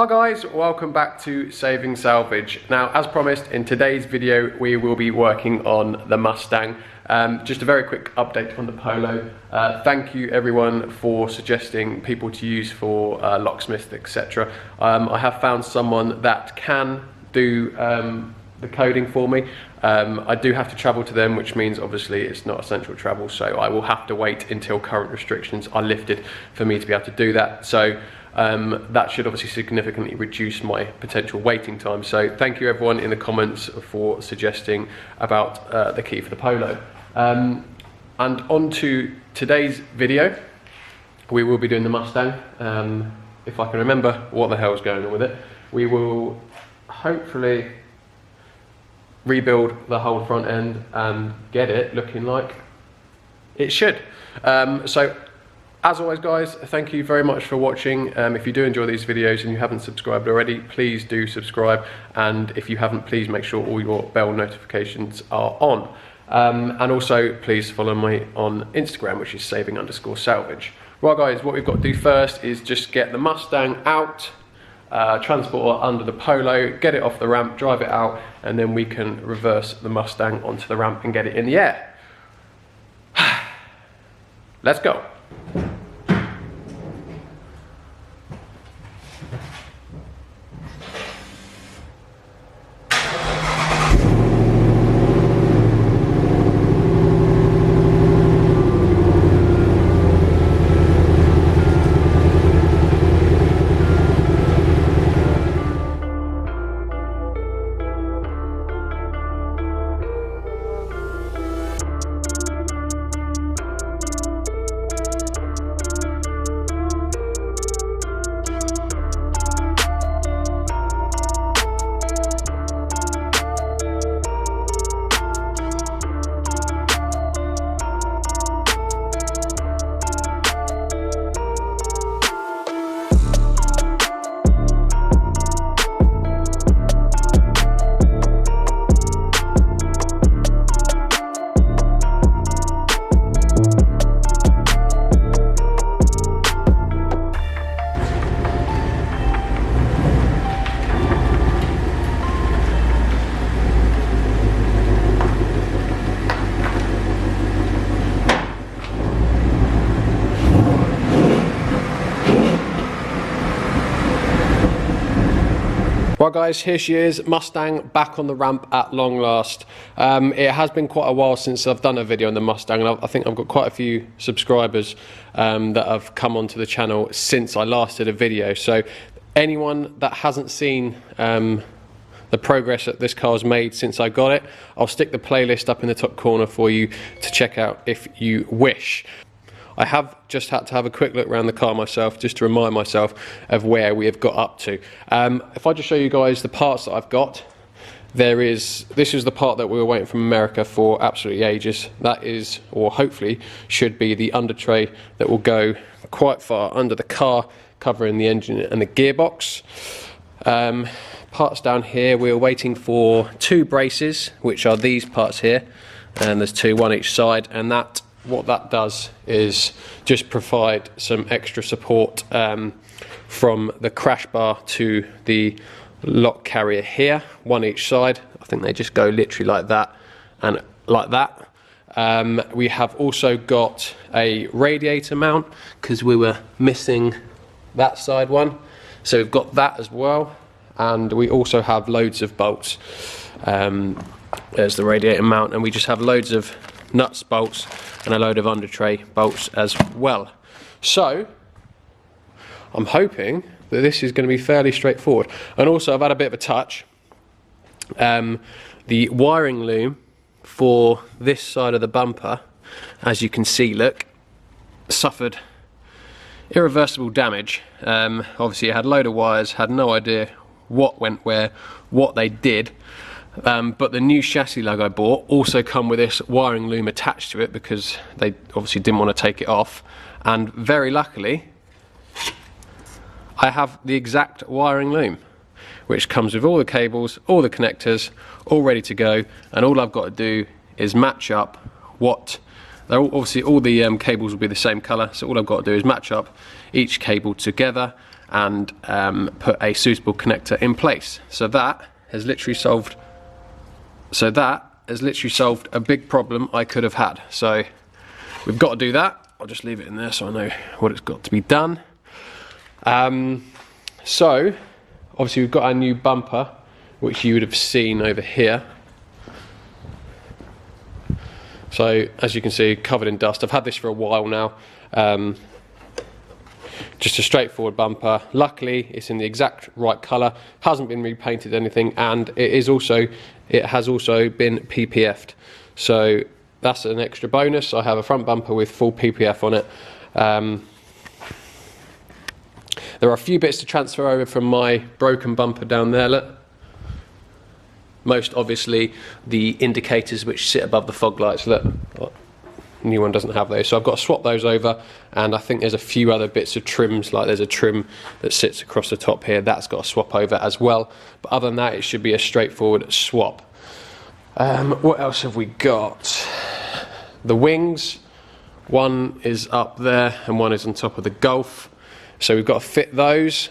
Hi guys, welcome back to Saving Salvage. Now, as promised, in today's video we will be working on the Mustang. Just a very quick update on the Polo. Thank you everyone for suggesting people to use for locksmiths, etc. I have found someone that can do the coding for me. I do have to travel to them, which means obviously it's not essential travel, so I will have to wait until current restrictions are lifted for me to be able to do that. So that should obviously significantly reduce my potential waiting time. So thank you everyone in the comments for suggesting about the key for the Polo. And on to today's video. We will be doing the Mustang. If I can remember what the hell's going on with it, we will hopefully rebuild the whole front end and get it looking like it should. So as always guys, thank you very much for watching. If you do enjoy these videos and you haven't subscribed already, please do subscribe, and if you haven't, please make sure all your bell notifications are on. And also please follow me on Instagram, which is saving_salvage. Right guys, what we've got to do first is just get the Mustang out, transport it under the Polo, get it off the ramp, drive it out, and then we can reverse the Mustang onto the ramp and get it in the air. Let's go. Right guys, here she is, Mustang back on the ramp at long last. It has been quite a while since I've done a video on the Mustang, and I think I've got quite a few subscribers that have come onto the channel since I last did a video. So anyone that hasn't seen the progress that this car's made since I got it, I'll stick the playlist up in the top corner for you to check out if you wish. I have just had to have a quick look around the car myself just to remind myself of where we have got up to. If I just show you guys the parts that I've got, this is the part that we were waiting from America for absolutely ages. That is, or hopefully should be, the under tray that will go quite far under the car, covering the engine and the gearbox. Parts down here, we were waiting for two braces, which are these parts here, and there's two, one each side, and what that does is just provide some extra support from the crash bar to the lock carrier here, one each side. I think they just go literally like that and like that. We have also got a radiator mount because we were missing that side one, so we've got that as well, and we also have loads of bolts. There's the radiator mount, and we just have loads of nuts, bolts, and a load of under tray bolts as well. So I'm hoping that this is going to be fairly straightforward. And also I've had a bit of a touch. The wiring loom for this side of the bumper, as you can see, look, suffered irreversible damage. Obviously it had a load of wires, had no idea what went where, what they did. But the new chassis lug I bought also come with this wiring loom attached to it because they obviously didn't want to take it off, and very luckily I have the exact wiring loom, which comes with all the cables, all the connectors, all ready to go, and all I've got to do is match up what obviously all the cables will be the same colour, so all I've got to do is match up each cable together, and put a suitable connector in place. So that has literally solved a big problem I could have had. So we've got to do that. I'll just leave it in there so I know what it's got to be done. So obviously we've got our new bumper, which you would have seen over here. So as you can see, covered in dust. I've had this for a while now. Just a straightforward bumper. Luckily, it's in the exact right colour, hasn't been repainted anything, and it has also been PPF'd. So that's an extra bonus. I have a front bumper with full PPF on it. There are a few bits to transfer over from my broken bumper down there, look. Most obviously the indicators which sit above the fog lights, look. New one doesn't have those, so I've got to swap those over, and I think there's a few other bits of trims, like there's a trim that sits across the top here, that's got to swap over as well. But other than that, it should be a straightforward swap. What else have we got? The wings, one is up there and one is on top of the Golf, so we've got to fit those,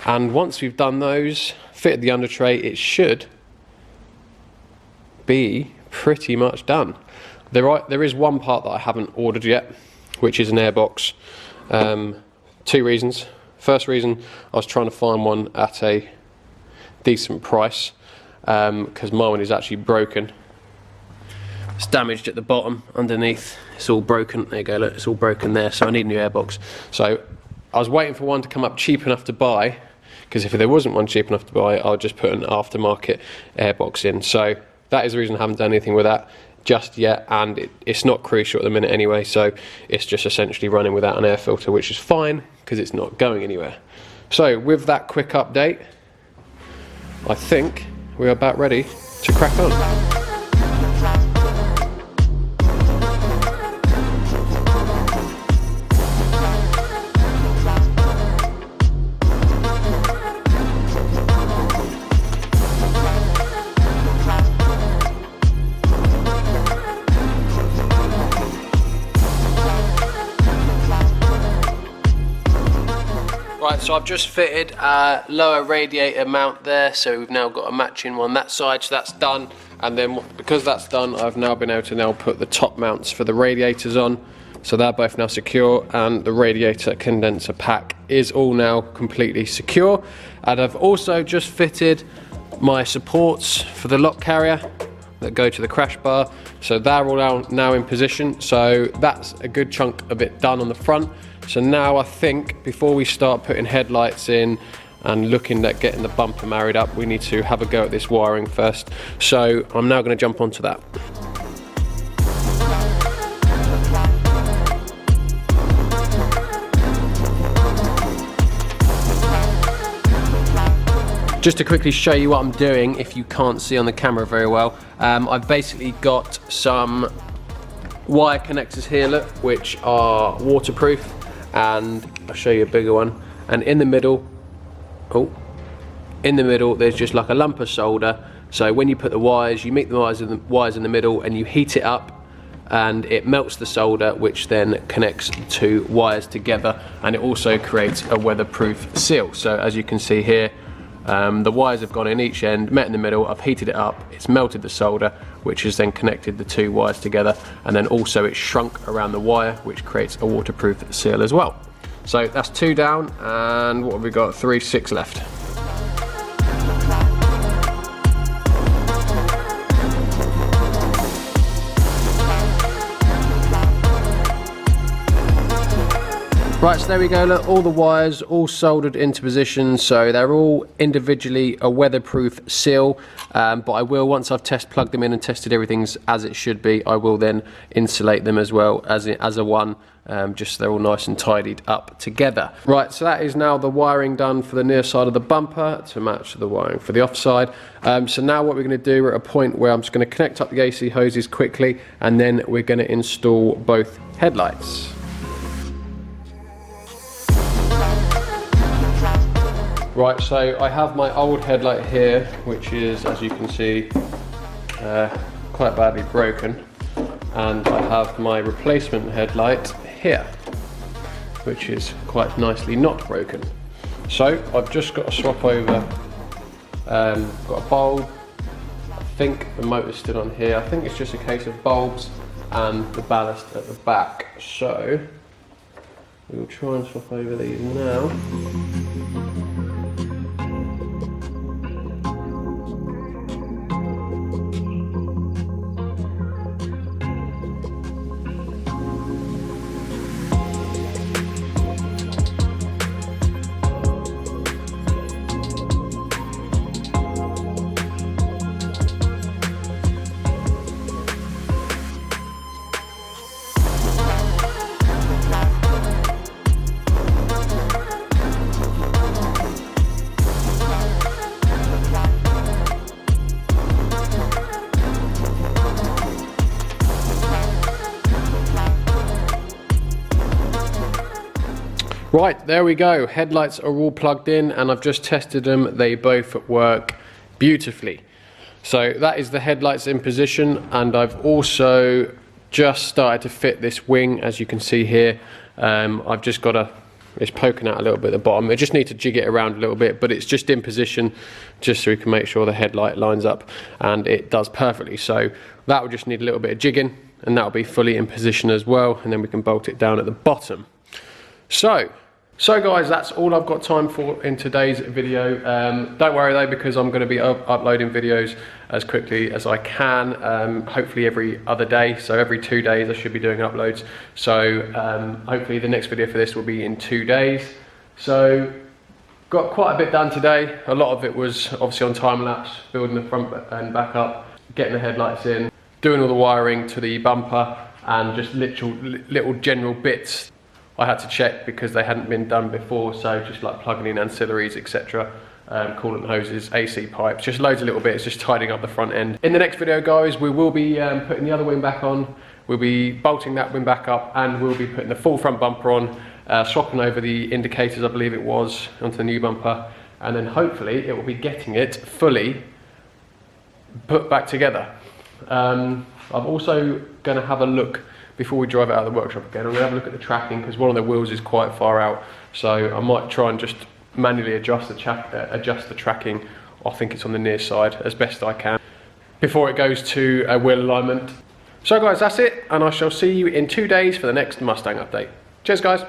and once we've done those, fitted the under tray, it should be pretty much done. There is one part that I haven't ordered yet, which is an airbox. 2 reasons. First reason, I was trying to find one at a decent price, because my one is actually broken. It's damaged at the bottom, underneath, it's all broken. There you go, look, it's all broken there, so I need a new airbox. So I was waiting for one to come up cheap enough to buy, because if there wasn't one cheap enough to buy, I'll just put an aftermarket airbox in. So that is the reason I haven't done anything with that just yet, and it's not crucial at the minute anyway, so it's just essentially running without an air filter, which is fine because it's not going anywhere. So with that quick update, I think we're about ready to crack on. Right, so I've just fitted a lower radiator mount there, so we've now got a matching one that side, so that's done. And then because that's done, I've now been able to now put the top mounts for the radiators on, so they're both now secure, and the radiator condenser pack is all now completely secure. And I've also just fitted my supports for the lock carrier that go to the crash bar, so they're all now in position, so that's a good chunk of it done on the front. So now I think before we start putting headlights in and looking at getting the bumper married up, we need to have a go at this wiring first. So I'm now going to jump onto that. Just to quickly show you what I'm doing, if you can't see on the camera very well, I've basically got some wire connectors here, look, which are waterproof, and I'll show you a bigger one. And in the middle, there's just like a lump of solder. So when you put the wires, you meet the wires in the middle, and you heat it up, and it melts the solder, which then connects the 2 wires together, and it also creates a weatherproof seal. So as you can see here, the wires have gone in each end, met in the middle, I've heated it up, it's melted the solder, which has then connected the 2 wires together, and then also it's shrunk around the wire, which creates a waterproof seal as well. So that's 2 down, and what have we got? 6 left. Right, so there we go, look, all the wires all soldered into position, so they're all individually a weatherproof seal, but I will, once I've plugged them in and tested everything's as it should be, I will then insulate them as well as a one, just so they're all nice and tidied up together. Right, so that is now the wiring done for the near side of the bumper to match the wiring for the offside. So now what we're going to do, we're at a point where I'm just going to connect up the AC hoses quickly, and then we're going to install both headlights. Right, so I have my old headlight here, which is, as you can see, quite badly broken, and I have my replacement headlight here, which is quite nicely not broken. So I've just got to swap over, got a bulb. I think the motor's still on here. I think it's just a case of bulbs and the ballast at the back. So we'll try and swap over these now. Right, there we go. Headlights are all plugged in and I've just tested them. They both work beautifully. So that is the headlights in position, and I've also just started to fit this wing, as you can see here. I've just got it's poking out a little bit at the bottom. I just need to jig it around a little bit, but it's just in position just so we can make sure the headlight lines up, and it does perfectly. So that will just need a little bit of jigging and that'll be fully in position as well, and then we can bolt it down at the bottom. So guys, that's all I've got time for in today's video. Don't worry though, because I'm going to be uploading videos as quickly as I can, hopefully every other day. So every 2 days I should be doing uploads. So hopefully the next video for this will be in 2 days. So got quite a bit done today. A lot of it was obviously on time lapse, building the front and back up, getting the headlights in, doing all the wiring to the bumper, and just little general bits I had to check because they hadn't been done before. So just like plugging in ancillaries, etc. Coolant hoses, AC pipes, just loads of little bits, just tidying up the front end. In the next video, guys, we will be putting the other wing back on. We'll be bolting that wing back up, and we'll be putting the full front bumper on, swapping over the indicators, I believe it was, onto the new bumper, and then hopefully it will be getting it fully put back together. I'm also going to have a look before we drive it out of the workshop again. I'm going to have a look at the tracking because one of the wheels is quite far out, so I might try and just manually adjust the tracking. I think it's on the near side as best I can before it goes to a wheel alignment. So guys, that's it, and I shall see you in 2 days for the next Mustang update. Cheers guys.